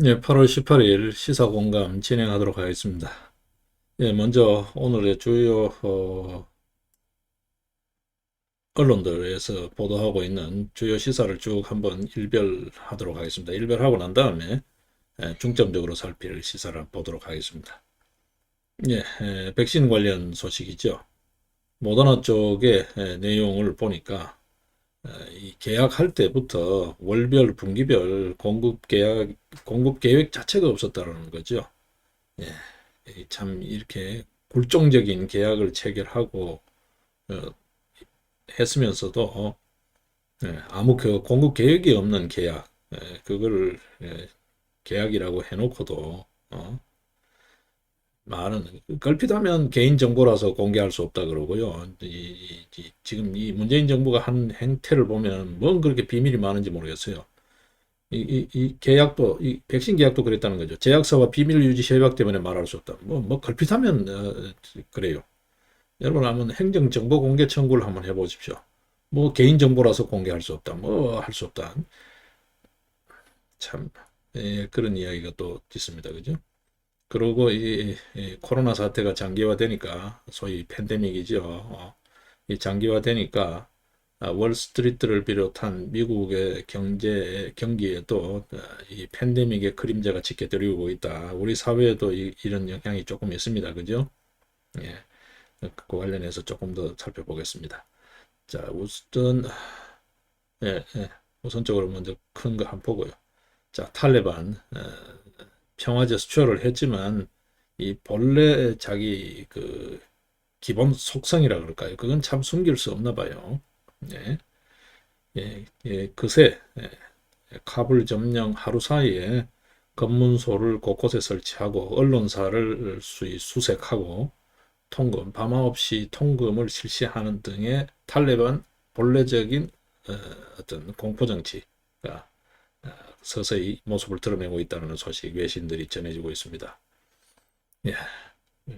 예, 8월 18일 시사공감 진행하도록 하겠습니다. 예, 먼저 오늘의 주요 언론들에서 보도하고 있는 주요 시사를 쭉 한번 일별하도록 하겠습니다. 일별하고 난 다음에 중점적으로 살필 시사를 보도록 하겠습니다. 예, 백신 관련 소식이죠. 모더나 쪽의 내용을 보니까 이 계약할 때부터 월별, 분기별 공급 계획 자체가 없었다는 거죠. 예, 참 이렇게 굴종적인 계약을 체결하고 어, 했으면서도 아무 그 공급 계획이 없는 계약, 그거를 계약이라고 해놓고도 많은 걸핏하면 개인 정보라서 공개할 수 없다 그러고요. 지금 이 문재인 정부가 한 행태를 보면 뭔 그렇게 비밀이 많은지 모르겠어요. 이 계약도 이 백신 계약도 그랬다는 거죠. 제약사와 비밀 유지 협약 때문에 말할 수 없다. 뭐 걸핏하면 그래요. 여러분 한번 행정정보 공개 청구를 한번 해보십시오. 뭐 개인정보라서 공개할 수 없다. 뭐 할 수 없다. 참 그런 이야기가 또 있습니다. 그죠? 그리고 이 코로나 사태가 장기화되니까 소위 팬데믹이죠. 이 장기화되니까 월스트리트를 비롯한 미국의 경기에도 이 팬데믹의 그림자가 짙게 드리고 있다. 우리 사회에도 이런 영향이 조금 있습니다. 그죠? 예. 그 관련해서 조금 더 살펴보겠습니다. 자, 우선적으로 먼저 큰 거 한번 보고요. 자, 탈레반 평화제 수초를 했지만 이 본래 자기 그 기본 속성이라 그럴까요? 그건 참 숨길 수 없나 봐요. 예, 그새 카불 점령 하루 사이에 검문소를 곳곳에 설치하고 언론사를 수색하고 통금, 밤 9시 통금을 실시하는 등의 탈레반 본래적인 어떤 공포정치가 서서히 모습을 드러내고 있다는 소식 외신들이 전해지고 있습니다. 예,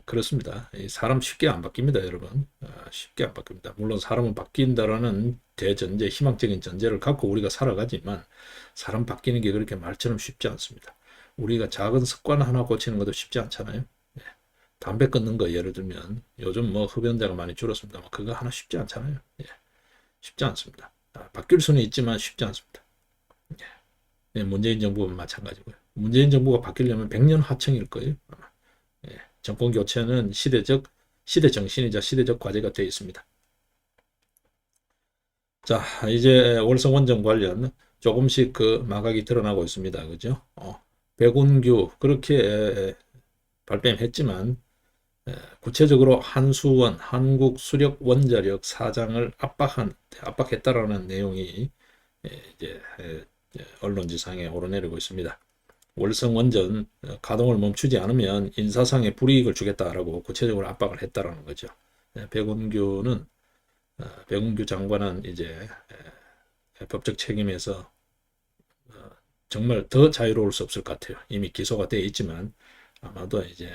그렇습니다. 사람 쉽게 안 바뀝니다, 여러분. 쉽게 안 바뀝니다. 물론 사람은 바뀐다라는 대전제, 희망적인 전제를 갖고 우리가 살아가지만 사람 바뀌는 게 그렇게 말처럼 쉽지 않습니다. 우리가 작은 습관 하나 고치는 것도 쉽지 않잖아요. 예, 담배 끊는 거 예를 들면 요즘 뭐 흡연자가 많이 줄었습니다만 그거 하나 쉽지 않잖아요. 예, 쉽지 않습니다. 바뀔 수는 있지만 쉽지 않습니다. 예, 문재인 정부는 마찬가지고요. 문재인 정부가 바뀌려면 100년 하청일 거예요. 예, 정권 교체는 시대 정신이자 시대적 과제가 되어 있습니다. 자, 이제 월성 원전 관련 조금씩 그 마각이 드러나고 있습니다. 그죠? 백운규 그렇게 발뺌했지만 구체적으로 한수원 한국수력원자력 사장을 압박했다라는 내용이 이제 언론지상에 오르내리고 있습니다. 월성 원전 가동을 멈추지 않으면 인사상의 불이익을 주겠다라고 구체적으로 압박을 했다라는 거죠. 백운규 장관은 이제 법적 책임에서 정말 더 자유로울 수 없을 것 같아요. 이미 기소가 되어 있지만 아마도 이제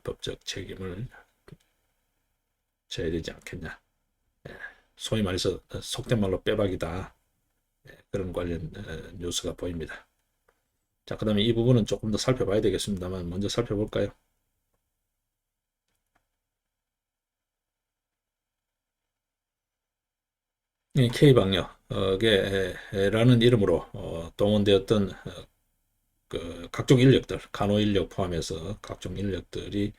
법적 책임을 져야 되지 않겠냐. 소위 말해서 속된 말로 빼박이다. 그런 관련 뉴스가 보입니다. 자, 그 다음에 이 부분은 조금 더 살펴봐야 되겠습니다만 먼저 살펴볼까요? K방역이라는 이름으로 동원되었던 그 각종 인력들, 간호 인력 포함해서 각종 인력들이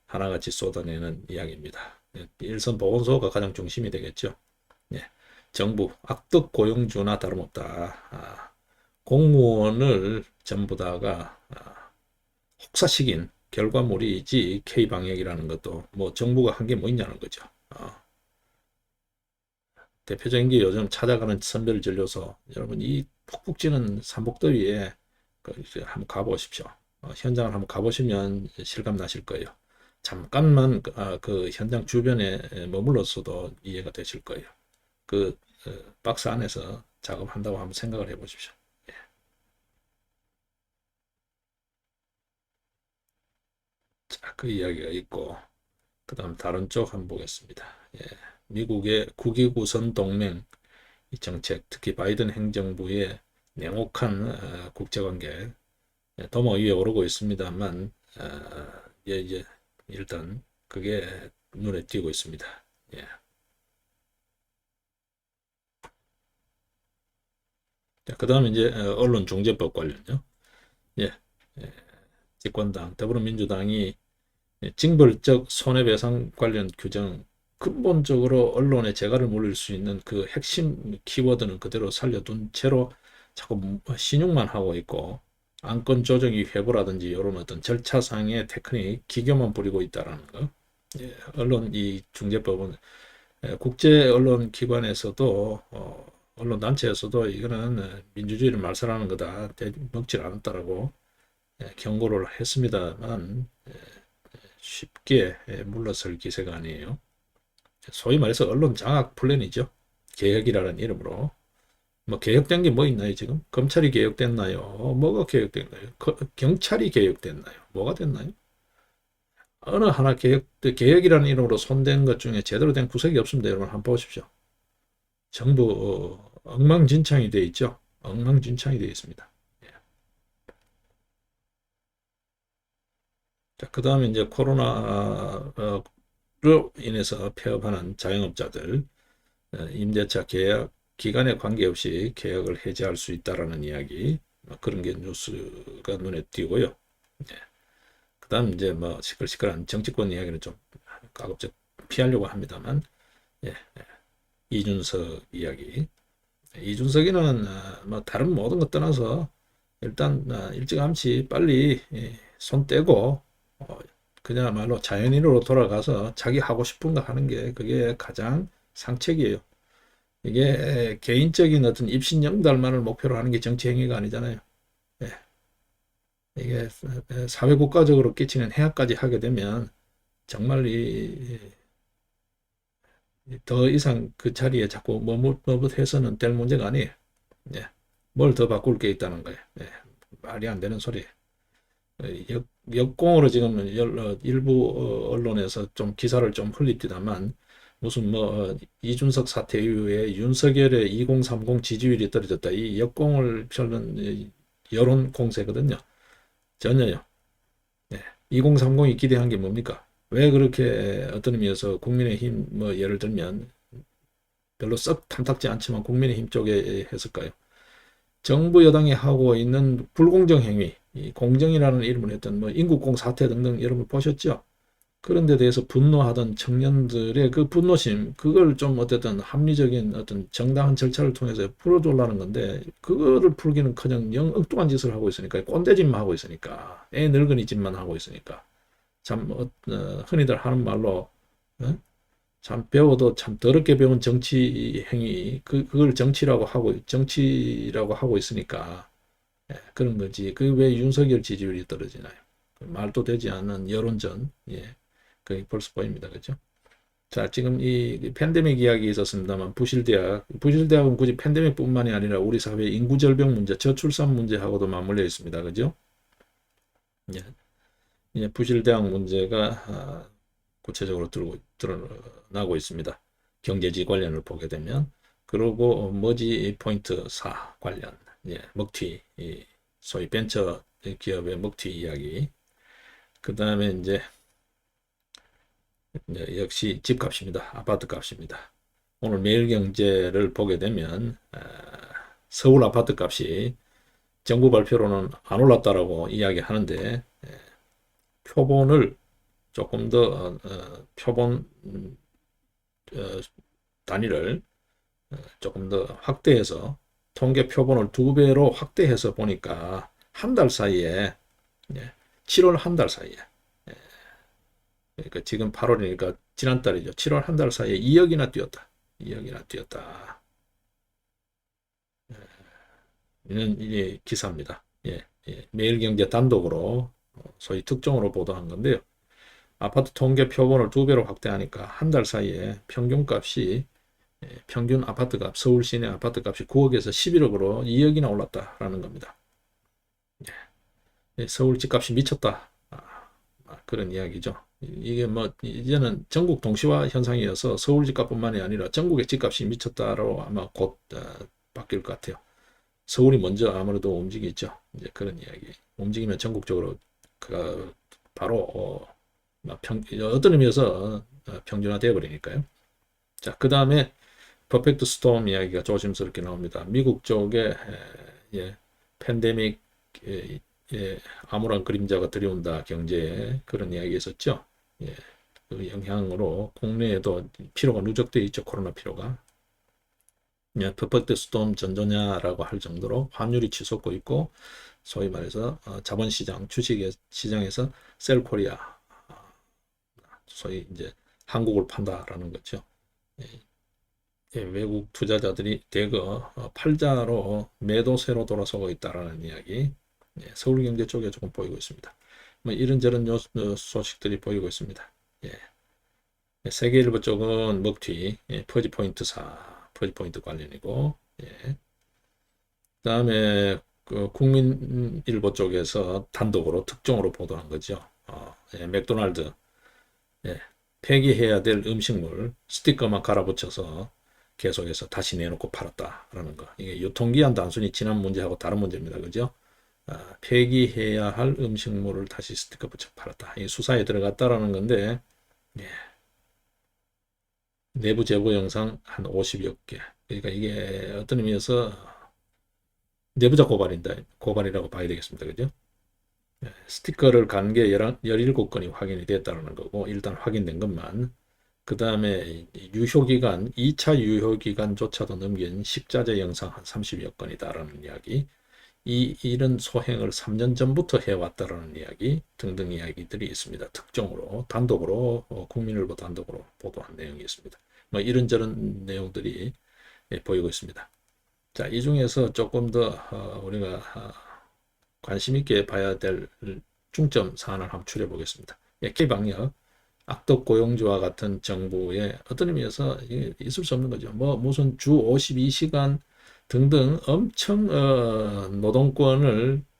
하나같이 쏟아내는 이야기입니다. 일선 보건소가 가장 중심이 되겠죠. 예, 정부 악덕 고용주나 다름없다. 공무원을 전부 다가 혹사시킨 결과물이지 K방역이라는 것도 뭐 정부가 한 게 뭐 있냐는 거죠. 대표적인 게 요즘 찾아가는 선별진료소. 여러분 이 푹푹 찌는 삼복더위에 이제 한번 가보십시오. 현장을 한번 가보시면 실감 나실 거예요. 잠깐만 그 현장 주변에 머물렀어도 이해가 되실 거예요. 그 박스 안에서 작업한다고 한번 생각을 해보십시오. 예. 자, 그 이야기가 있고 그 다음 다른 쪽 한번 보겠습니다. 예. 미국의 국익우선 동맹 이 정책, 특히 바이든 행정부의 냉혹한 국제관계 도마 위에 오르고 있습니다만 이제 일단 그게 눈에 띄고 있습니다. 예. 그 다음에 이제 언론중재법 관련요. 예. 예. 집권당 더불어민주당이 징벌적 손해배상 관련 규정, 근본적으로 언론의 재갈을 물릴 수 있는 그 핵심 키워드는 그대로 살려둔 채로 자꾸 신용만 하고 있고, 안건 조정이 회부라든지 이런 어떤 절차상의 테크닉 기교만 부리고 있다라는 거. 예, 언론 이 중재법은 국제 언론 기관에서도 언론 단체에서도 이거는 민주주의를 말살하는 거다, 먹질 않았다라고 경고를 했습니다만 쉽게 물러설 기세가 아니에요. 소위 말해서 언론 장악 플랜이죠. 개혁이라는 이름으로. 뭐 개혁된 게 뭐 있나요 지금? 검찰이 개혁됐나요? 뭐가 개혁됐나요? 경찰이 개혁됐나요? 뭐가 됐나요? 어느 하나 개혁이라는 이름으로 손댄 것 중에 제대로 된 구색이 없습니다. 여러분 한번 보십시오. 전부 엉망진창이 되어 있죠. 엉망진창이 되어 있습니다. 예. 자, 그 다음에 이제 코로나로 인해서 폐업하는 자영업자들, 임대차 계약 기간에 관계없이 계약을 해지할 수 있다라는 이야기, 그런 게 뉴스가 눈에 띄고요. 예. 그 다음 이제 뭐 시끌시끌한 정치권 이야기는 좀 가급적 피하려고 합니다만, 예. 이준석 이야기. 이준석이는 뭐 다른 모든 것 떠나서 일단 일찌감치 빨리 손 떼고 그야말로 자연인으로 돌아가서 자기 하고 싶은 거 하는 게 그게 가장 상책이에요. 이게 개인적인 어떤 입신영달만을 목표로 하는 게 정치 행위가 아니잖아요. 예. 이게 사회국가적으로 끼치는 해악까지 하게 되면 정말 더 이상 그 자리에 자꾸 머뭇머뭇해서는 될 문제가 아니에요. 예. 뭘 더 바꿀 게 있다는 거예요. 예. 말이 안 되는 소리예요. 역공으로 지금 일부 언론에서 좀 기사를 좀 흘립니다만, 무슨 뭐 이준석 사태 이후에 윤석열의 2030 지지율이 떨어졌다, 이 역공을 펴는 여론 공세거든요. 전혀요. 네. 2030이 기대한 게 뭡니까? 왜 그렇게 어떤 의미에서 국민의힘 뭐 예를 들면 별로 썩 탐탁지 않지만 국민의힘 쪽에 했을까요? 정부 여당이 하고 있는 불공정 행위, 이 공정이라는 이름을 했던 뭐 인국공 사태 등등 여러분 보셨죠? 그런 데 대해서 분노하던 청년들의 그 분노심, 그걸 좀 어쨌든 합리적인 어떤 정당한 절차를 통해서 풀어주려는 건데, 그거를 풀기는커녕 영 엉뚱한 짓을 하고 있으니까, 꼰대짓만 하고 있으니까, 애 늙은이 짓만 하고 있으니까, 참 흔히들 하는 말로 참 배워도 참 더럽게 배운 정치 행위, 그걸 정치라고 하고 있으니까 그런 거지. 그 왜 윤석열 지지율이 떨어지나요? 그 말도 되지 않는 여론전, 예, 그게 벌써 보입니다. 그죠? 자, 지금 이 팬데믹 이야기 있었습니다만, 부실대학은 굳이 팬데믹뿐만이 아니라 우리 사회 인구 절벽 문제, 저출산 문제하고도 맞물려 있습니다. 그죠? 예, 예, 부실대학 문제가 구체적으로 드러나고 있습니다. 경제지 관련을 보게 되면. 그리고 머지 포인트 4 관련, 예, 먹튀, 소위 벤처 기업의 먹튀 이야기. 그 다음에 이제 역시 집값입니다. 아파트 값입니다. 오늘 매일경제를 보게 되면 서울 아파트 값이 정부 발표로는 안 올랐다라고 이야기하는데, 표본을 조금 더 표본 단위를 조금 더 확대해서 통계 표본을 2배로 확대해서 보니까 한 달 사이에, 7월 한 달 사이에, 그러니까 지금 8월이니까 지난달이죠. 7월 한 달 사이에 2억이나 뛰었다. 2억이나 뛰었다. 이는 이게 기사입니다. 예, 예. 매일경제 단독으로 소위 특종으로 보도한 건데요. 아파트 통계 표본을 2배로 확대하니까 한 달 사이에 평균값이, 평균 아파트값, 서울 시내 아파트값이 9억에서 11억으로 2억이나 올랐다라는 겁니다. 서울 집값이 미쳤다, 그런 이야기죠. 이게 뭐 이제는 전국 동시화 현상이어서 서울 집값뿐만이 아니라 전국의 집값이 미쳤다로 아마 곧 바뀔 것 같아요. 서울이 먼저 아무래도 움직이죠. 이제 그런 이야기. 움직이면 전국적으로 바로 어떤 의미에서 평준화되어 버리니까요. 자, 그 다음에 퍼펙트 스톰 이야기가 조심스럽게 나옵니다. 미국 쪽에 예, 팬데믹 암울한 그림자가 들여온다 경제에 그런 이야기 있었죠. 예, 그 영향으로 국내에도 피로가 누적되어 있죠. 코로나 피로가. 예, 퍼펙트 스톰 전조냐라고 할 정도로 환율이 치솟고 있고 소위 말해서 자본시장 주식시장에서 셀코리아 소위 이제 한국을 판다라는 거죠. 예, 외국 투자자들이 대거 팔자로 매도세로 돌아서고 있다라는 이야기. 서울경제 쪽에 조금 보이고 있습니다. 뭐 이런저런 소식들이 보이고 있습니다. 세계일보 쪽은 먹튀, 퍼지포인트 관련이고, 그다음에 그 국민일보 쪽에서 단독으로 특종으로 보도한 거죠. 맥도날드 폐기해야 될 음식물 스티커만 갈아붙여서 계속해서 다시 내놓고 팔았다라는 거. 이게 유통기한 단순히 지난 문제하고 다른 문제입니다. 그죠? 폐기해야 할 음식물을 다시 스티커 붙여 팔았다. 이 수사에 들어갔다라는 건데, 예. 내부 제보 영상 한 50여 개. 그러니까 이게 어떤 의미에서 내부자 고발이라고 봐야 되겠습니다. 그죠? 스티커를 간 게 17건이 확인이 됐다는 거고, 일단 확인된 것만. 그 다음에 유효기간, 2차 유효기간조차도 넘긴 식자재 영상 한 30여 건이다라는 이야기. 이런 소행을 3년 전부터 해왔다라는 이야기 등등 이야기들이 있습니다. 특종으로, 단독으로, 국민일보 단독으로 보도한 내용이 있습니다. 뭐 이런저런 내용들이 보이고 있습니다. 자, 이 중에서 조금 더 우리가 관심 있게 봐야 될 중점 사안을 한번 추려 보겠습니다. K방역, 악덕 고용주와 같은 정부의 어떤 의미에서 있을 수 없는 거죠. 뭐 무슨 주 52시간 등등 엄청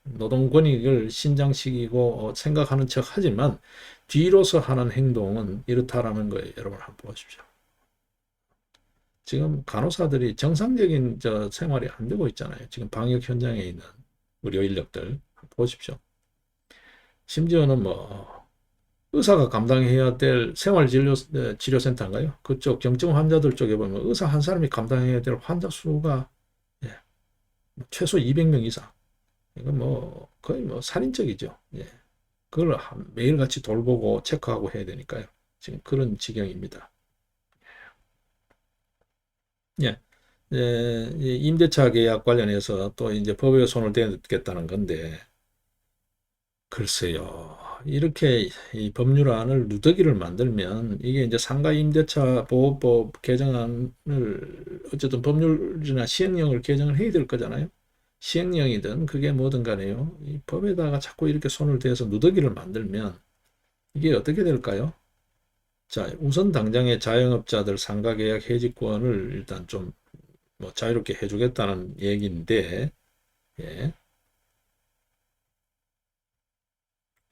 노동권익을 신장시키고 생각하는 척 하지만 뒤로서 하는 행동은 이렇다라는 거예요. 여러분 한번 보십시오. 지금 간호사들이 정상적인 생활이 안 되고 있잖아요. 지금 방역 현장에 있는 의료 인력들 보십시오. 심지어는 뭐 의사가 감당해야 될 생활치료센터인가요? 그쪽 경증 환자들 쪽에 보면 의사 한 사람이 감당해야 될 환자 수가 최소 200명 이상. 이건 뭐 거의 뭐 살인적이죠. 그걸 매일같이 돌보고 체크하고 해야 되니까요. 지금 그런 지경입니다. 임대차 계약 관련해서 또 이제 법에 손을 대겠다는 건데, 글쎄요. 이렇게 이 법률안을 누더기를 만들면 이게 이제 상가 임대차 보호법 개정안을 어쨌든 법률이나 시행령을 개정을 해야 될 거잖아요. 시행령이든 그게 뭐든 간에요. 이 법에다가 자꾸 이렇게 손을 대서 누더기를 만들면 이게 어떻게 될까요? 자, 우선 당장의 자영업자들 상가 계약 해지권을 일단 좀 뭐 자유롭게 해주겠다는 얘기인데, 예.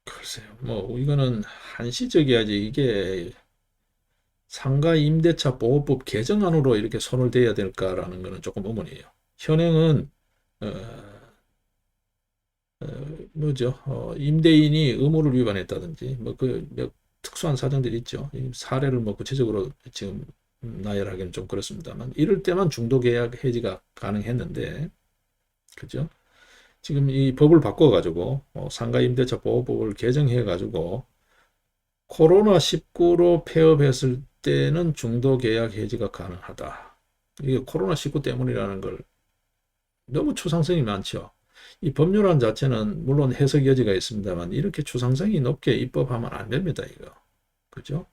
글쎄요. 뭐 이거는 한시적이야지 이게 상가 임대차 보호법 개정안으로 이렇게 손을 대야 될까라는 거는 조금 의문이에요. 현행은 어, 뭐죠? 임대인이 의무를 위반했다든지 뭐그 특수한 사정들이 있죠. 이 사례를 뭐 구체적으로 지금 나열하기는 좀 그렇습니다만 이럴 때만 중도계약 해지가 가능했는데, 그죠? 지금 이 법을 바꿔가지고 상가임대차 보호법을 개정해가지고 코로나19로 폐업했을 때는 중도계약 해지가 가능하다. 이게 코로나19 때문이라는 걸 너무 추상성이 많죠. 이 법률안 자체는 물론 해석 여지가 있습니다만 이렇게 추상성이 높게 입법하면 안 됩니다. 이거. 그죠?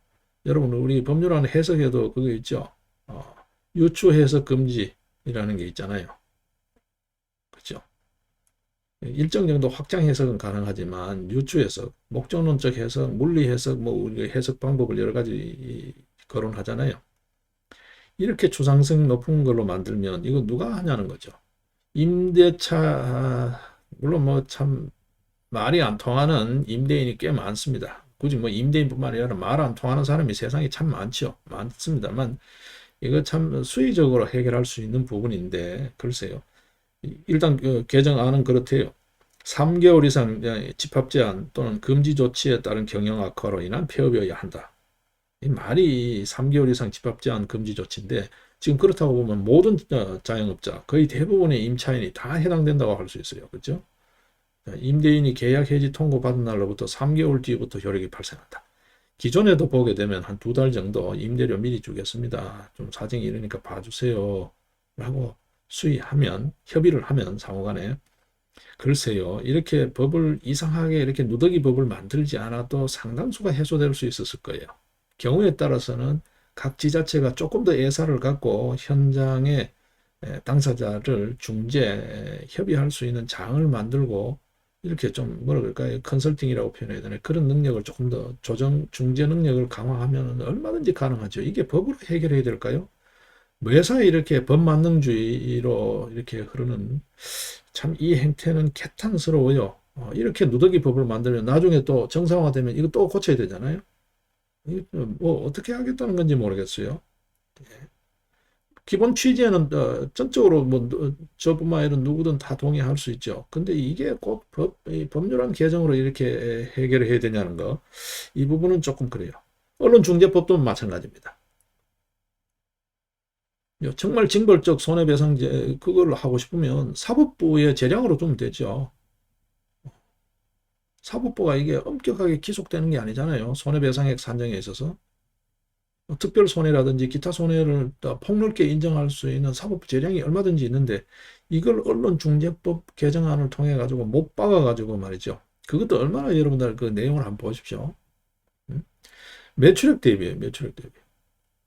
여러분 우리 법률안 해석에도 그거 있죠. 유추 해석 금지라는 게 있잖아요. 그죠? 일정 정도 확장 해석은 가능하지만 유추 해석, 목적론적 해석, 물리 해석, 뭐 우리 해석 방법을 여러 가지 거론하잖아요. 이렇게 추상성 높은 걸로 만들면 이거 누가 하냐는 거죠. 임대차 물론 뭐 참 말이 안 통하는 임대인이 꽤 많습니다. 굳이 뭐 임대인뿐만 아니라 말 안 통하는 사람이 세상에 참 많죠. 많습니다만 이거 참 수의적으로 해결할 수 있는 부분인데 글쎄요. 일단 그 개정안은 그렇대요. 3개월 이상 집합 제한 또는 금지 조치에 따른 경영 악화로 인한 폐업이어야 한다. 이 말이 3개월 이상 집합 제한 금지 조치인데 지금 그렇다고 보면 모든 자영업자 거의 대부분의 임차인이 다 해당된다고 할 수 있어요. 그렇죠? 임대인이 계약 해지 통고 받은 날로부터 3개월 뒤부터 효력이 발생한다. 기존에도 보게 되면 한 2달 정도 임대료 미리 주겠습니다. 좀 사정이 이러니까 봐주세요. 라고 수의하면, 협의를 하면 상호간에 글쎄요, 이렇게 법을 이상하게 이렇게 누더기 법을 만들지 않아도 상당수가 해소될 수 있었을 거예요. 경우에 따라서는 각 지자체가 조금 더 예산을 갖고 현장에 당사자를 중재, 협의할 수 있는 장을 만들고 이렇게 좀 뭐라 그럴까요? 컨설팅이라고 표현해야 되나? 그런 능력을 조금 더 조정, 중재 능력을 강화하면 얼마든지 가능하죠. 이게 법으로 해결해야 될까요? 매사에 이렇게 법만능주의로 이렇게 흐르는 참 이 행태는 개탄스러워요. 이렇게 누더기 법을 만들면 나중에 또 정상화되면 이거 또 고쳐야 되잖아요. 뭐 어떻게 하겠다는 건지 모르겠어요. 기본 취지에는 전적으로 뭐 저뿐만 아니라 누구든 다 동의할 수 있죠. 근데 이게 꼭 법률안 개정으로 이렇게 해결을 해야 되냐는 거, 이 부분은 조금 그래요. 언론중재법도 마찬가지입니다. 정말 징벌적 손해배상제 그걸 하고 싶으면 사법부의 재량으로 두면 되죠. 사법부가 이게 엄격하게 기속되는 게 아니잖아요. 손해배상액 산정에 있어서. 특별 손해라든지 기타 손해를 폭넓게 인정할 수 있는 사법 재량이 얼마든지 있는데 이걸 언론중재법 개정안을 통해 가지고 못 박아 가지고 말이죠. 그것도 얼마나 여러분들 그 내용을 한번 보십시오. 매출액 대비예요. 매출액 대비.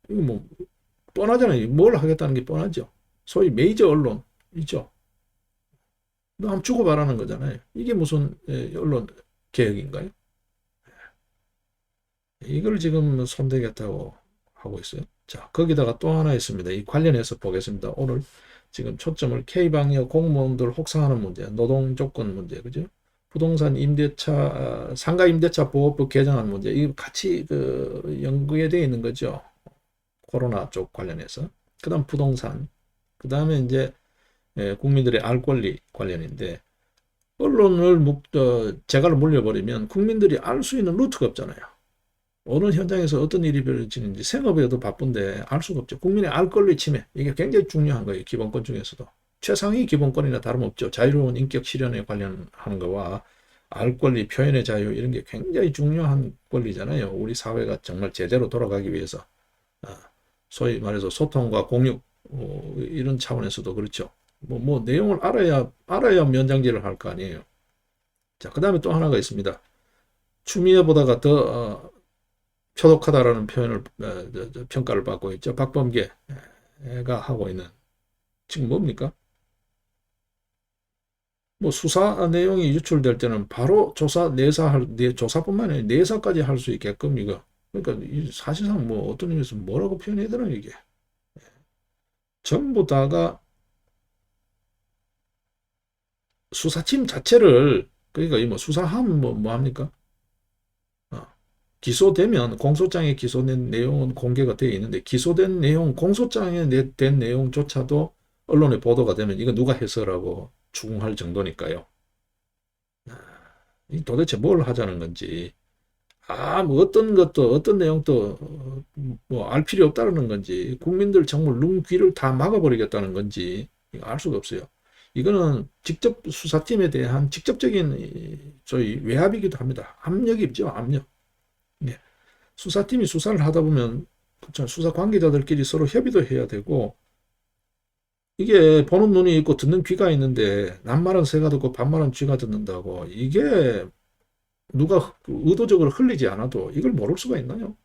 이거 뭐 뻔하잖아요. 뭘 하겠다는 게 뻔하죠. 소위 메이저 언론 있죠. 한번 주고 바라는 거잖아요. 이게 무슨 언론 개혁인가요? 이걸 지금 손대겠다고 하고 있어요. 자, 거기다가 또 하나 있습니다. 이 관련해서 보겠습니다. 오늘 지금 초점을 K방역 공무원들 혹사하는 문제, 노동 조건 문제, 그죠? 부동산 임대차, 상가 임대차 보호법 개정안 문제, 이거 같이 그 연구에 되어 있는 거죠. 코로나 쪽 관련해서. 그 다음 부동산, 그 다음에 이제 국민들의 알 권리 관련인데, 언론을 재갈을 물려버리면 국민들이 알 수 있는 루트가 없잖아요. 어느 현장에서 어떤 일이 벌어지는지 생업에도 바쁜데 알 수가 없죠. 국민의 알 권리 침해, 이게 굉장히 중요한 거예요. 기본권 중에서도. 최상위 기본권이나 다름없죠. 자유로운 인격 실현에 관련하는 거와 알 권리, 표현의 자유 이런 게 굉장히 중요한 권리잖아요. 우리 사회가 정말 제대로 돌아가기 위해서. 소위 말해서 소통과 공유 이런 차원에서도 그렇죠. 뭐 내용을 알아야 면장지를 할 거 아니에요. 자, 그 다음에 또 하나가 있습니다. 추미애보다가 더 표독하다라는 표현을 평가를 받고 있죠. 박범계가 하고 있는 지금 뭡니까? 뭐 수사 내용이 유출될 때는 바로 조사뿐만 아니라 내사까지 할 수 있게끔 이거. 그러니까 사실상 뭐 어떤 의미에서 뭐라고 표현해야 되나 이게. 전부 다가 수사팀 자체를 그러니까 이 뭐 수사하면 뭐 합니까? 기소되면 공소장에 기소된 내용은 공개가 되어 있는데 기소된 내용, 공소장에 된 내용조차도 언론에 보도가 되면 이거 누가 해서라고 추궁할 정도니까요. 도대체 뭘 하자는 건지, 뭐 어떤 것도 어떤 내용도 뭐 알 필요 없다는 건지, 국민들 정말 눈 귀를 다 막아버리겠다는 건지 이거 알 수가 없어요. 이거는 직접 수사팀에 대한 직접적인 저희 외압이기도 합니다. 압력이죠, 압력. 예. 수사팀이 수사를 하다 보면 수사 관계자들끼리 서로 협의도 해야 되고 이게 보는 눈이 있고 듣는 귀가 있는데 남말은 새가 듣고 반말은 쥐가 듣는다고 이게 누가 의도적으로 흘리지 않아도 이걸 모를 수가 있나요?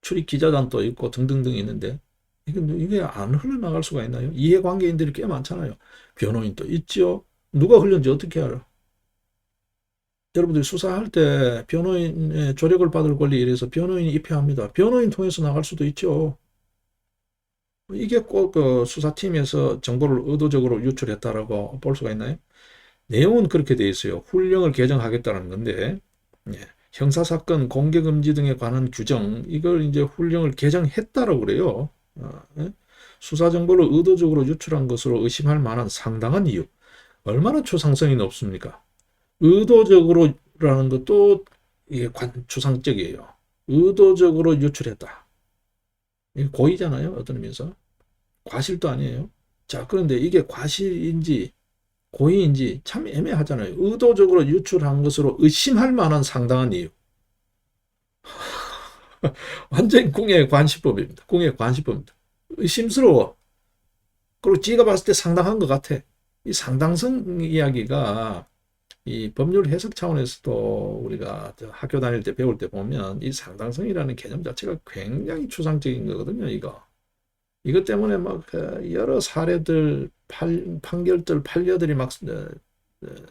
출입 기자단도 있고 등등등 있는데 이게 안 흘러나갈 수가 있나요? 이해관계인들이 꽤 많잖아요. 변호인도 있죠. 누가 흘렸는지 어떻게 알아? 여러분들이 수사할 때 변호인의 조력을 받을 권리 이래서 변호인이 입회합니다. 변호인 통해서 나갈 수도 있죠. 이게 꼭 그 수사팀에서 정보를 의도적으로 유출했다라고 볼 수가 있나요? 내용은 그렇게 돼 있어요. 훈령을 개정하겠다는 건데 예, 형사사건 공개금지 등에 관한 규정 이걸 이제 훈령을 개정했다라고 그래요. 예? 수사 정보를 의도적으로 유출한 것으로 의심할 만한 상당한 이유. 얼마나 추상성이 높습니까? 의도적으로라는 것도 이게 추상적이에요. 의도적으로 유출했다. 이게 고의잖아요. 어떤 의미에서. 과실도 아니에요. 자, 그런데 이게 과실인지 고의인지 참 애매하잖아요. 의도적으로 유출한 것으로 의심할 만한 상당한 이유. 완전히 궁예 관시법입니다. 궁예 관시법입니다. 의심스러워. 그리고 지가 봤을 때 상당한 것 같아. 이 상당성 이야기가 이 법률 해석 차원에서도 우리가 학교 다닐 때 배울 때 보면 이 상당성이라는 개념 자체가 굉장히 추상적인 거거든요. 이것 때문에 막 여러 사례들, 판결들, 판례들이 막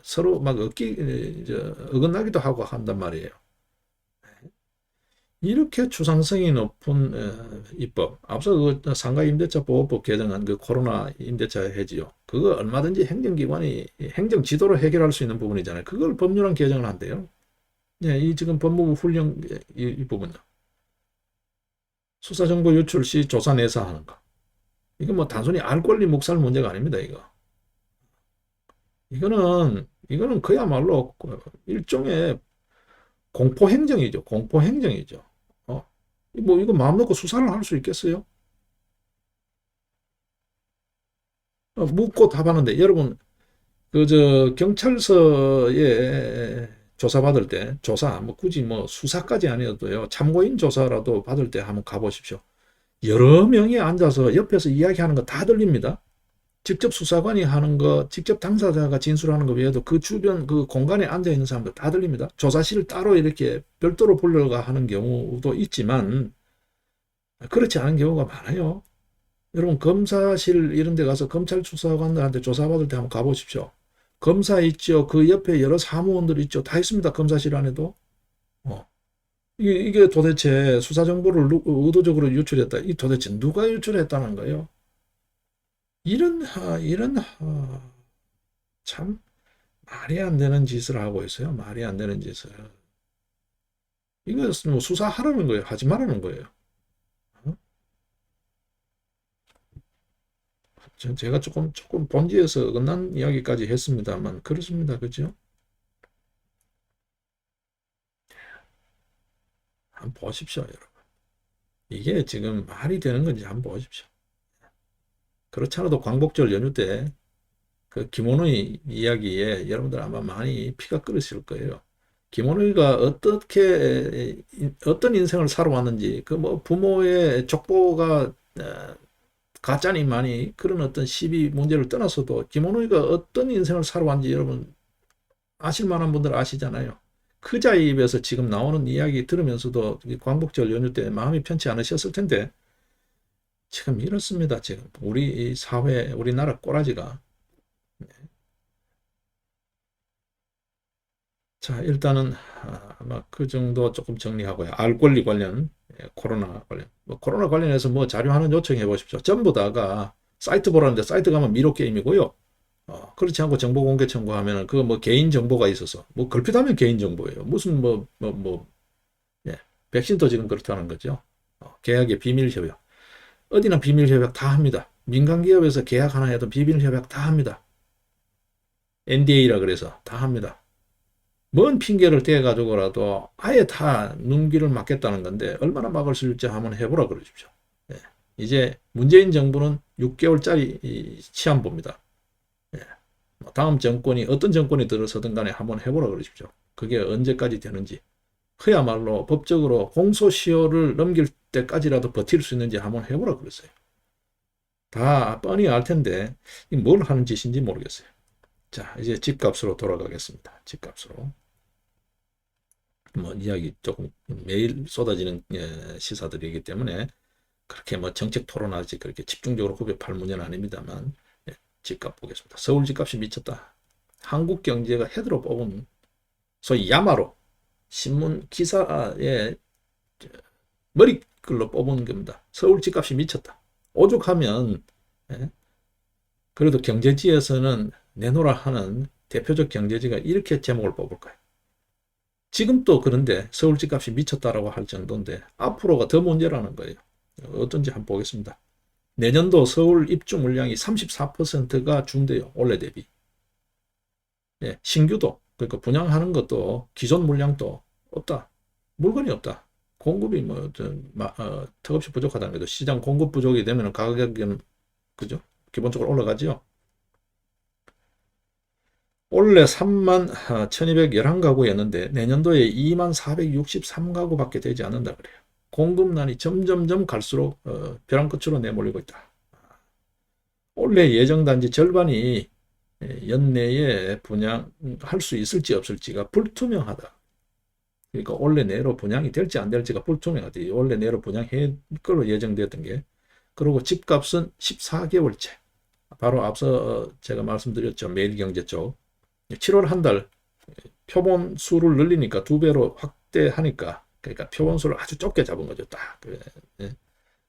서로 막 어긋나기도 하고 한단 말이에요. 이렇게 추상성이 높은 입법, 앞서 그 상가임대차 보호법 개정안 그 코로나 임대차 해지요. 그거 얼마든지 행정기관이 행정 지도로 해결할 수 있는 부분이잖아요. 그걸 법률안 개정을 한대요. 예, 이 지금 법무부 훈령 이 부분요. 수사정보 유출 시 조사 내사하는 거. 이거 뭐 단순히 알 권리 묵살 문제가 아닙니다. 이거는 그야말로 일종의 공포행정이죠. 공포행정이죠. 뭐 이거 마음 놓고 수사를 할 수 있겠어요? 묻고 답하는데 여러분 그 경찰서에 조사받을 때 조사 뭐 굳이 뭐 수사까지 아니어도요 참고인 조사라도 받을 때 한번 가보십시오. 여러 명이 앉아서 옆에서 이야기하는 거 다 들립니다. 직접 수사관이 하는 거, 직접 당사자가 진술하는 거 외에도 그 주변 그 공간에 앉아 있는 사람들 다 들립니다. 조사실을 따로 이렇게 별도로 불러가 하는 경우도 있지만 그렇지 않은 경우가 많아요. 여러분 검사실 이런 데 가서 검찰 수사관들한테 조사받을 때 한번 가보십시오. 검사 있죠. 그 옆에 여러 사무원들 있죠. 다 있습니다. 검사실 안에도. 어. 이게 도대체 수사 정보를 의도적으로 유출했다. 이 도대체 누가 유출했다는 거예요? 참 말이 안 되는 짓을 하고 있어요. 말이 안 되는 짓을. 이것은 뭐 수사하라는 거예요. 하지 말라는 거예요. 어? 제가 조금 본질에서 어긋난 이야기까지 했습니다만 그렇습니다. 그죠? 한번 보십시오, 여러분. 이게 지금 말이 되는 건지 한번 보십시오. 그렇지 않아도 광복절 연휴 때 그 김원의 이야기에 여러분들 아마 많이 피가 끓으실 거예요. 김원의가 어떤 인생을 살아왔는지 그 뭐 부모의 족보가 가짜니 많이 그런 어떤 시비 문제를 떠나서도 김원의가 어떤 인생을 살아왔는지 여러분 아실 만한 분들 아시잖아요. 그자의 입에서 지금 나오는 이야기 들으면서도 광복절 연휴 때 마음이 편치 않으셨을 텐데 지금 이렇습니다. 지금 우리 사회, 우리나라 꼬라지가. 자, 일단은 아마 그 정도 조금 정리하고요. 알 권리 관련, 코로나 관련. 뭐 코로나 관련해서 뭐 자료 하나 요청해 보십시오. 전부 다가 사이트 보라는데 사이트 가면 미로 게임이고요. 그렇지 않고 정보 공개 청구하면은 그 뭐 개인 정보가 있어서 뭐 걸핏하면 개인 정보예요. 무슨 예, 백신도 지금 그렇다는 거죠. 계약의 비밀 협약. 어디나 비밀 협약 다 합니다. 민간 기업에서 계약 하나 해도 비밀 협약 다 합니다. NDA라 그래서 다 합니다. 뭔 핑계를 대가지고라도 아예 다 눈길을 막겠다는 건데 얼마나 막을 수 있을지 한번 해보라 그러십시오. 예. 이제 문재인 정부는 6개월짜리 시한부입니다. 예. 다음 정권이 어떤 정권이 들어서든 간에 한번 해보라 그러십시오. 그게 언제까지 되는지. 그야말로 법적으로 공소시효를 넘길 때까지라도 버틸 수 있는지 한번 해보라 그랬어요. 다 뻔히 알 텐데 뭘 하는 짓인지 모르겠어요. 자, 이제 집값으로 돌아가겠습니다. 집값으로. 뭐 이야기 조금 매일 쏟아지는 시사들이기 때문에 그렇게 뭐 정책 토론하지 그렇게 집중적으로 후벼팔 문제는 아닙니다만 집값 보겠습니다. 서울 집값이 미쳤다. 한국경제가 헤드로 뽑은 소위 야마로 신문 기사에 머리글로 뽑은 겁니다. 서울 집값이 미쳤다. 오죽하면 그래도 경제지에서는 내놓으라 하는 대표적 경제지가 이렇게 제목을 뽑을까요? 지금 또 그런데 서울 집값이 미쳤다라고 할 정도인데 앞으로가 더 문제라는 거예요. 어떤지 한번 보겠습니다. 내년도 서울 입주 물량이 34%가 준대요. 올해 대비. 예, 신규도 그러니까 분양하는 것도 기존 물량도 없다. 물건이 없다. 공급이 턱없이 부족하다는 거죠. 시장 공급 부족이 되면 가격은 그죠? 기본적으로 올라가죠. 올해 3만 1211가구였는데 내년도에 2만 463가구밖에 되지 않는다 그래요. 공급난이 점점점 갈수록 벼랑 끝으로 내몰리고 있다. 올해 예정단지 절반이 연내에 분양할 수 있을지 없을지가 불투명하다. 그러니까 올해 내로 분양이 될지 안 될지가 불투명하다. 올해 내로 분양할 걸로 예정되었던 게. 그리고 집값은 14개월째. 바로 앞서 제가 말씀드렸죠. 매일경제 쪽. 7월 한 달 표본 수를 늘리니까 2배로 확대하니까 그러니까 표본 수를 아주 좁게 잡은 거죠. 딱.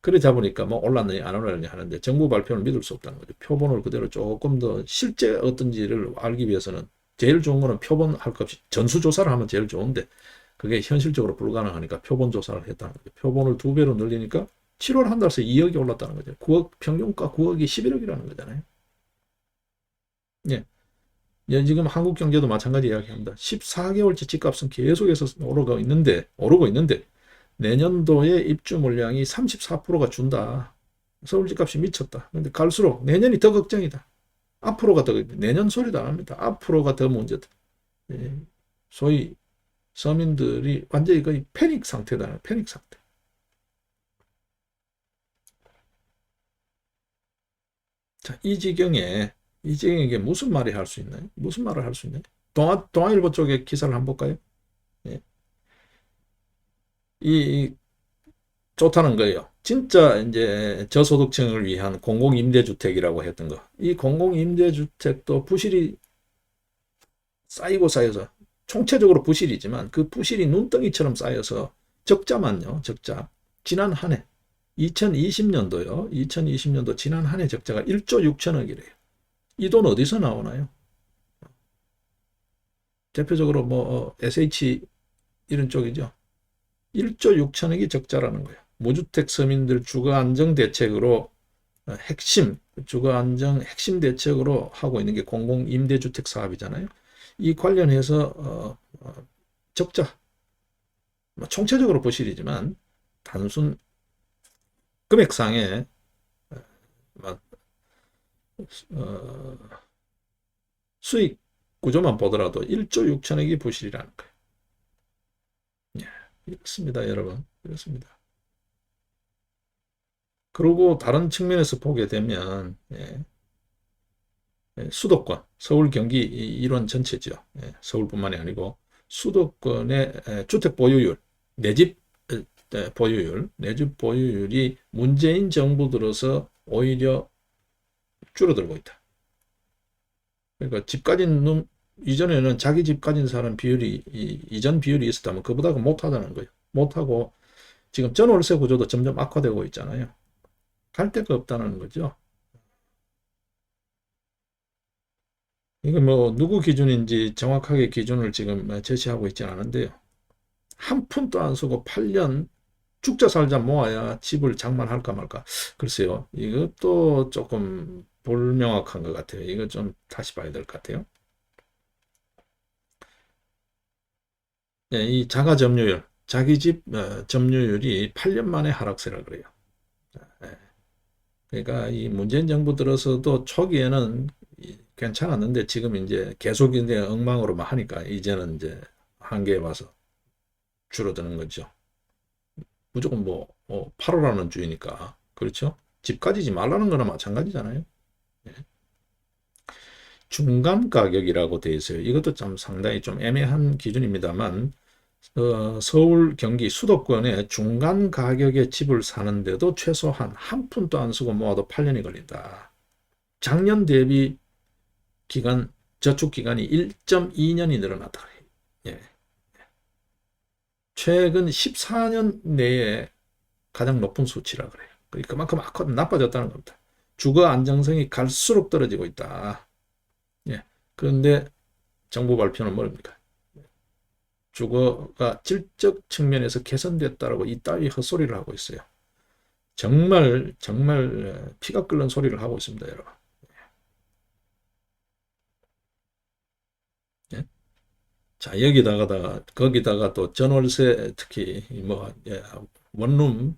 그래 잡으니까 뭐 올랐느니 안 올랐느니 하는데 정부 발표를 믿을 수 없다는 거죠. 표본을 그대로 조금 더 실제 어떤지를 알기 위해서는 제일 좋은 거는 표본 할 것 없이 전수조사를 하면 제일 좋은데 그게 현실적으로 불가능하니까 표본 조사를 했다는 거죠. 표본을 2배로 늘리니까 7월 한 달 새 2억이 올랐다는 거죠. 9억 평균가 9억이 11억이라는 거잖아요. 예. 예, 지금 한국 경제도 마찬가지 이야기합니다. 14개월째 집값은 계속해서 오르고 있는데 내년도에 입주 물량이 34%가 준다. 서울 집값이 미쳤다. 근데 갈수록 내년이 더 걱정이다. 앞으로가 더 내년 소리도 안 합니다. 앞으로가 더 문제다. 예, 소위 서민들이 완전히 거의 패닉 상태다. 패닉 상태. 자, 이 지경에 무슨 말이 할 수 있나요? 무슨 말을 할 수 있나요? 동아일보 쪽에 기사를 한번 볼까요? 예. 이 좋다는 거예요. 진짜 이제 저소득층을 위한 공공임대주택이라고 했던 거. 이 공공임대주택도 부실이 쌓여서 총체적으로 부실이지만 그 부실이 눈덩이처럼 쌓여서 적자만요. 적자. 지난 한 해 2020년도요. 2020년도 지난 한 해 적자가 1조 6천억이래요. 이 돈 어디서 나오나요? 대표적으로 SH 이런 쪽이죠. 1조 6천억이 적자라는 거예요. 무주택 서민들 주거 안정 대책으로 주거 안정 핵심 대책으로 하고 있는 게 공공 임대주택 사업이잖아요. 이 관련해서 적자, 총체적으로 부실이지만 단순 금액상의 수익 구조만 보더라도 1조 6천억이 부실이라는 거예요. 예, 이렇습니다, 여러분. 이렇습니다. 그리고 다른 측면에서 보게 되면 수도권, 서울, 경기 이런 전체죠. 서울뿐만이 아니고 수도권의 주택 보유율, 내집 보유율, 내집 보유율이 문재인 정부 들어서 오히려 줄어들고 있다. 그러니까 집 가진 놈, 이전에는 자기 집 가진 사람 비율이 이전 비율이 있었다면 그보다 못하다는 거예요. 못하고 지금 전월세 구조도 점점 악화되고 있잖아요. 갈 데가 없다는 거죠. 이게 누구 기준인지 정확하게 기준을 지금 제시하고 있지 않은데요. 한 푼도 안 쓰고 8년 죽자 살자 모아야 집을 장만할까 말까. 글쎄요. 이것도 조금 불명확한 것 같아요. 이거 좀 다시 봐야 될 것 같아요. 이 자가 점유율, 자기 집 점유율이 8년 만에 하락세라 그래요. 그러니까 이 문재인 정부 들어서도 초기에는 괜찮았는데 지금 이제 계속 이제 엉망으로만 하니까 이제는 이제 한계에 와서 줄어드는 거죠. 무조건 8호라는 주의니까. 그렇죠? 집 가지지 말라는 거나 마찬가지잖아요. 중간 가격이라고 되어 있어요. 이것도 참 상당히 좀 애매한 기준입니다만 서울, 경기, 수도권의 중간 가격의 집을 사는데도 최소한 한 푼도 안 쓰고 모아도 8년이 걸린다. 작년 대비 저축 기간이 1.2년이 늘어났다. 예. 최근 14년 내에 가장 높은 수치라 그래요. 그만큼 나빠졌다는 겁니다. 주거 안정성이 갈수록 떨어지고 있다. 예. 그런데 정부 발표는 뭡니까? 주거가 질적 측면에서 개선됐다라고 이따위 헛소리를 하고 있어요. 정말 정말 피가 끓는 소리를 하고 있습니다, 여러분. 예? 자, 여기다가 거기다가 또 전월세 특히 뭐 원룸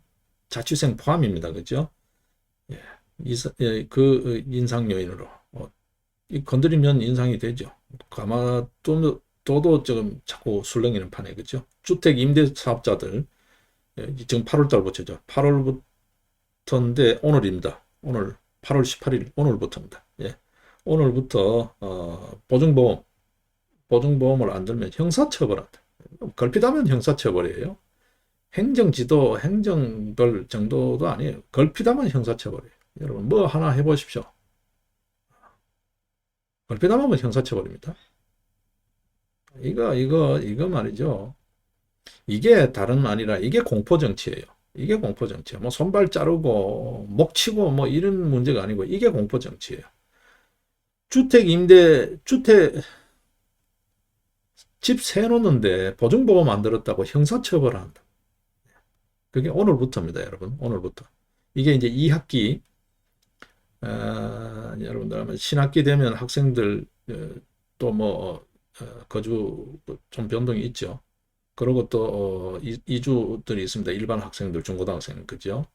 자취생 포함입니다, 그죠? 예, 그 인상 요인으로 이 건드리면 인상이 되죠. 가마또도 지금 자꾸 술렁이는 판에, 그죠? 주택 임대 사업자들 지금 8월 달부터죠. 8월부터인데 오늘입니다. 오늘 8월 18일 오늘부터입니다. 예. 오늘부터 보증보험을 안 들면 형사처벌한다. 걸핏하면 형사처벌이에요. 행정지도 행정벌 정도도 아니에요. 걸핏하면 형사처벌이에요. 여러분 뭐 하나 해보십시오. 걸핏하면 형사처벌입니다. 이거 말이죠. 이게 다름 아니라 이게 공포정치예요. 이게 공포정치예요. 뭐 손발 자르고 목 치고 뭐 이런 문제가 아니고 이게 공포정치예요. 집 세놓는데 보증보험 안 들었다고 형사처벌한다. 그게 오늘부터입니다, 여러분. 오늘부터. 이게 이제 2학기, 여러분들 아마 신학기 되면 학생들 또 뭐 거주 좀 변동이 있죠. 그리고 또 이주들이 있습니다. 일반 학생들, 중고등학생, 그죠?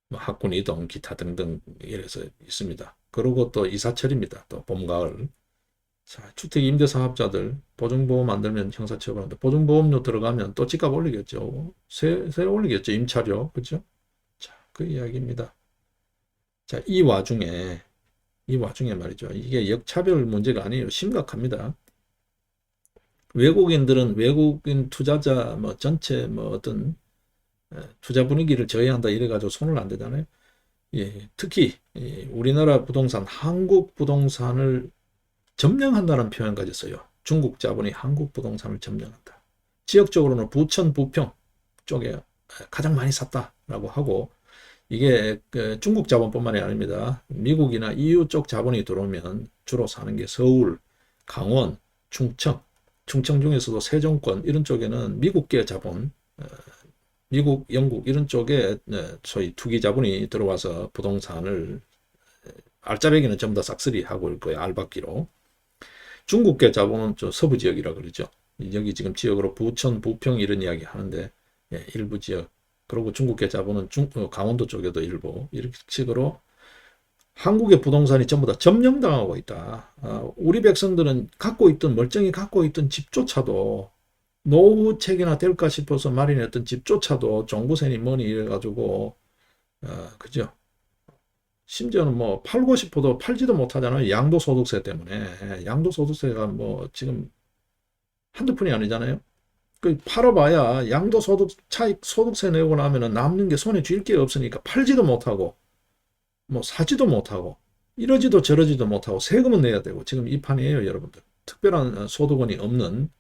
뭐 학군 이동, 기타 등등 이래서 있습니다. 그리고 또 이사철입니다. 또 봄, 가을. 자, 주택 임대 사업자들 보증보험 만들면 형사처벌한다. 보증보험료 들어가면 또 집값 올리겠죠. 세 올리겠죠. 임차료, 그죠? 자, 그 이야기입니다. 자, 이 와중에 말이죠. 이게 역차별 문제가 아니에요. 심각합니다. 외국인 투자자 뭐 전체 뭐 어떤 투자 분위기를 저해한다 이래가지고 손을 안 대잖아요. 예, 특히 우리나라 부동산, 한국 부동산을 점령한다는 표현까지 써요. 중국 자본이 한국 부동산을 점령한다. 지역적으로는 부천, 부평 쪽에 가장 많이 샀다라고 하고, 이게 중국 자본뿐만이 아닙니다. 미국이나 EU 쪽 자본이 들어오면 주로 사는 게 서울, 강원, 충청 중에서도 세종권 이런 쪽에는 미국계 자본, 미국, 영국 이런 쪽에 소위 투기 자본이 들어와서 부동산을 알짜배기는 전부 다 싹쓸이 하고 올 거예요. 알박기로. 중국계 자본은 저 서부 지역이라 그러죠. 여기 지금 지역으로 부천, 부평 이런 이야기 하는데 일부 지역. 그리고 중국계 자본은 강원도 쪽에도 일부 이렇게 식으로 한국의 부동산이 전부 다 점령당하고 있다. 우리 백성들은 멀쩡히 갖고 있던 집조차도 노후책이나 될까 싶어서 마련했던 집조차도 종부세니 뭐니 이래가지고 그죠? 심지어는 뭐 팔고 싶어도 팔지도 못하잖아요. 양도소득세 때문에. 양도소득세가 뭐 지금 한두 푼이 아니잖아요. 그 팔아봐야 양도소득 차익 소득세 내고 나면은 남는 게 손에 쥘 게 없으니까 팔지도 못하고 뭐 사지도 못하고 이러지도 저러지도 못하고 세금은 내야 되고 지금 이 판이에요, 여러분들. 특별한 소득원이 없는,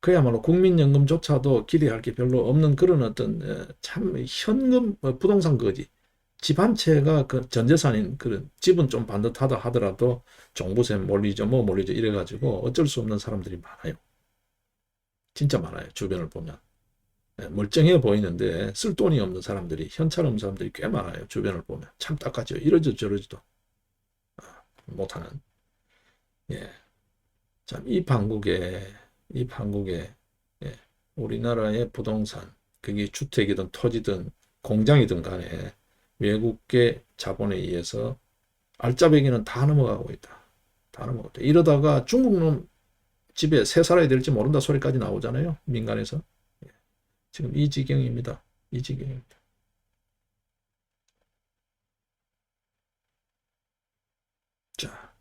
그야말로 국민연금조차도 기대할 게 별로 없는 그런 어떤 참 현금 부동산 거지. 집 한 채가 그 전재산인 그런 집은 좀 반듯하다 하더라도 종부세 몰리죠, 뭐 몰리죠 이래가지고 어쩔 수 없는 사람들이 많아요. 진짜 많아요. 주변을 보면. 멀쩡해 보이는데 쓸 돈이 없는 사람들이, 현찰 없는 사람들이 꽤 많아요. 주변을 보면. 참 딱하죠. 이러지도 저러지도 못하는. 예. 참, 이 판국에, 예. 우리나라의 부동산, 그게 주택이든 토지든 공장이든 간에 외국계 자본에 의해서 알짜배기는 다 넘어가고 있다. 다 넘어가고 있다. 이러다가 중국 놈 집에 새 살아야 될지 모른다 소리까지 나오잖아요. 민간에서. 지금 이 지경입니다. 이 지경입니다. 자,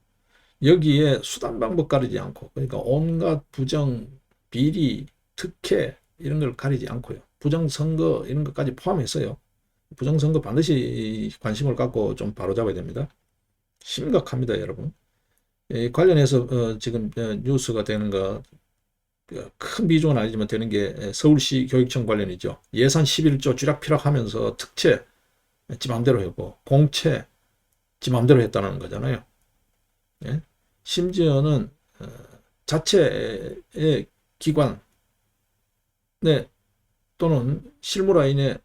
여기에 수단 방법 가리지 않고, 그러니까 온갖 부정, 비리, 특혜 이런 걸 가리지 않고요. 부정선거 이런 것까지 포함했어요. 부정선거 반드시 관심을 갖고 좀 바로잡아야 됩니다. 심각합니다, 여러분. 관련해서 지금 뉴스가 되는 거, 큰 비중은 아니지만 되는 게 서울시 교육청 관련이죠. 예산 11조 쥐락펴락 하면서 특채 지 맘대로 했고 공채 지 맘대로 했다는 거잖아요. 예? 심지어는 자체의 기관 내 또는 실무라인의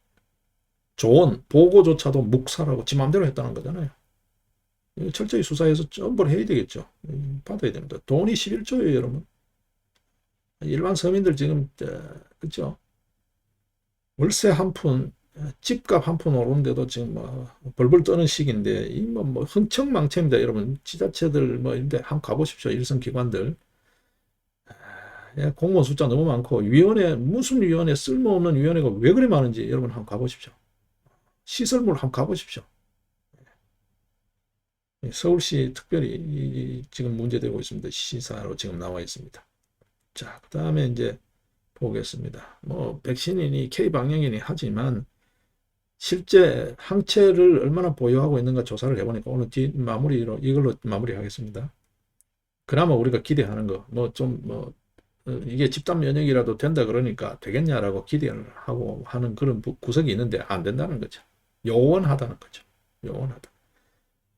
조언, 보고조차도 묵살하고 지 맘대로 했다는 거잖아요. 철저히 수사해서 처벌 해야 되겠죠. 받아야 됩니다. 돈이 11조예요, 여러분. 일반 서민들 지금 그죠? 월세 한 푼, 집값 한 푼 오르는데도 지금 뭐 벌벌 떠는 시기인데 이뭐 흥청망청입니다, 여러분. 지자체들 뭐 이런데 한번 가보십시오. 일선 기관들. 공무원 숫자 너무 많고 위원회 무슨 위원회 쓸모없는 위원회가 왜 그리 많은지 여러분 한번 가보십시오. 시설물 한번 가보십시오. 서울시 특별히 지금 문제되고 있습니다. 시사로 지금 나와 있습니다. 자, 그 다음에 이제 보겠습니다. 뭐 백신이니 K 방역이니 하지만 실제 항체를 얼마나 보유하고 있는가 조사를 해보니까 오늘 마무리로 이걸로 마무리하겠습니다. 그나마 우리가 기대하는 거 뭐 좀 이게 집단 면역이라도 된다 그러니까 되겠냐라고 기대를 하고 하는 그런 구석이 있는데 안 된다는 거죠. 요원하다는 거죠. 요원하다.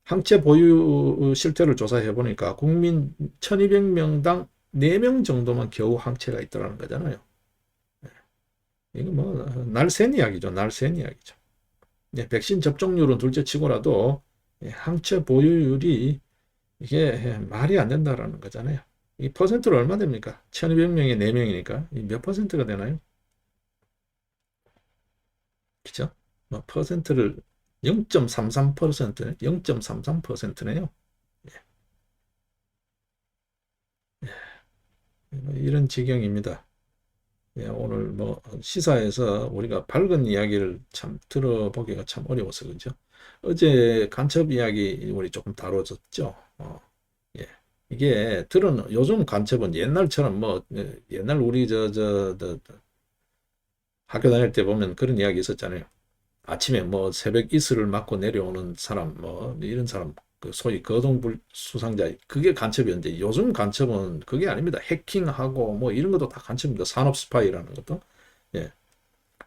항체 보유 실태를 조사해 보니까 국민 1200명당 4명 정도만 겨우 항체가 있더라는 거잖아요. 이거 뭐 날쌘 이야기죠. 날쌘 이야기죠. 백신 접종률은 둘째 치고라도 항체 보유율이 이게 말이 안 된다라는 거잖아요. 이 퍼센트로 얼마 됩니까? 1200명에 4명이니까 몇 퍼센트가 되나요? 그죠? 뭐 퍼센트를 0.33%, 0.33%네요. 이런 지경입니다. 오늘 뭐 시사에서 우리가 밝은 이야기를 참 들어보기가 참 어려워서 그죠? 어제 간첩 이야기 우리 조금 다뤄졌죠. 예. 이게 요즘 간첩은 옛날처럼 뭐 옛날 우리 학교 다닐 때 보면 그런 이야기 있었잖아요. 아침에 뭐 새벽 이슬을 맞고 내려오는 사람 뭐 이런 사람 그 소위 거동불수상자 그게 간첩이었는데 요즘 간첩은 그게 아닙니다. 해킹하고 뭐 이런 것도 다 간첩입니다. 산업 스파이라는 것도. 예.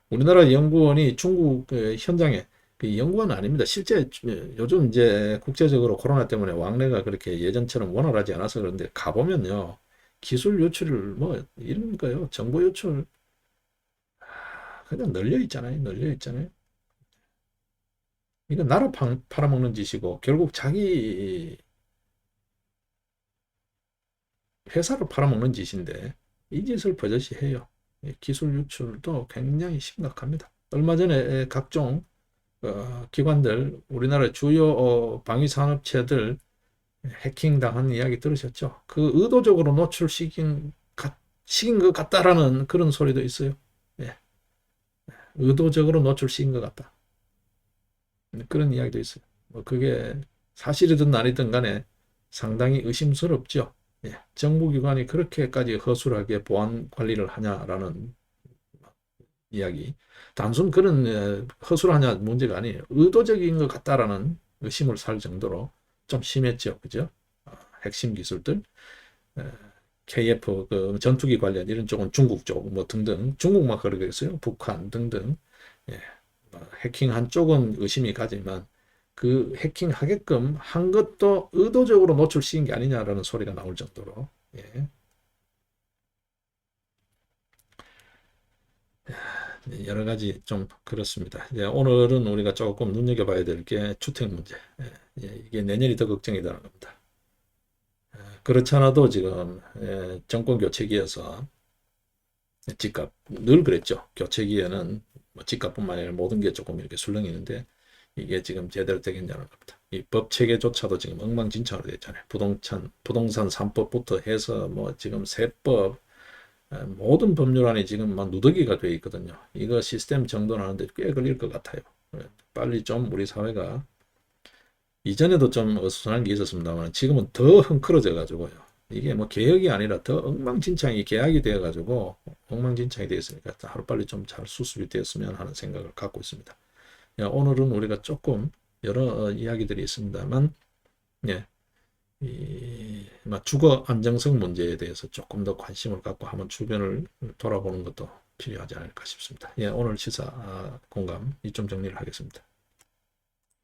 우리나라 연구원이 중국 그 현장에 그 연구원은 아닙니다. 실제 요즘 이제 국제적으로 코로나 때문에 왕래가 그렇게 예전처럼 원활하지 않아서 그런데 가보면요. 기술 유출을 뭐 이런 거요. 정보 유출 그냥 널려 있잖아요. 널려 있잖아요. 이거 나라 팔아먹는 짓이고 결국 자기 회사를 팔아먹는 짓인데 이 짓을 버젓이 해요. 기술 유출도 굉장히 심각합니다. 얼마 전에 각종 기관들 우리나라 주요 방위산업체들 해킹당한 이야기 들으셨죠? 그 의도적으로 노출시킨 것 같다라는 그런 소리도 있어요. 예. 의도적으로 노출시킨 것 같다. 그런 이야기도 있어요. 뭐 그게 사실이든 아니든 간에 상당히 의심스럽죠. 예. 정부기관이 그렇게까지 허술하게 보안 관리를 하냐라는 이야기. 단순 그런 허술하냐 문제가 아니에요. 의도적인 것 같다라는 의심을 살 정도로 좀 심했죠. 그죠? 핵심 기술들. KF 그 전투기 관련 이런 쪽은 중국 쪽 뭐 등등 중국만 그러겠어요. 북한 등등. 예. 해킹한 쪽은 의심이 가지만 그 해킹하게끔 한 것도 의도적으로 노출시킨 게 아니냐라는 소리가 나올 정도로 예. 여러 가지 좀 그렇습니다. 오늘은 우리가 조금 눈여겨봐야 될 게 주택 문제. 이게 내년이 더 걱정이라는 겁니다. 그렇지 않아도 지금 정권 교체기에서 집값 늘 그랬죠. 교체기에는 뭐 집값뿐만 아니라 모든 게 조금 이렇게 술렁이는데 이게 지금 제대로 되겠냐는 겁니다. 이 법 체계조차도 지금 엉망진창으로 되어 있잖아요. 부동산 3법부터 해서 뭐 지금 세법 모든 법률안이 지금 막 누더기가 되어 있거든요. 이거 시스템 정돈하는데 꽤 걸릴 것 같아요. 빨리 좀 우리 사회가 이전에도 좀 어수선한 게 있었습니다만 지금은 더 흥크러져 가지고요. 이게 뭐 개혁이 아니라 더 엉망진창이 계약이 되어 가지고 엉망진창이 되어 있으니까 하루빨리 좀 잘 수습이 되었으면 하는 생각을 갖고 있습니다. 오늘은 우리가 조금 여러 이야기들이 있습니다만 예, 주거 안정성 문제에 대해서 조금 더 관심을 갖고 한번 주변을 돌아보는 것도 필요하지 않을까 싶습니다. 오늘 시사 공감 이점 정리를 하겠습니다.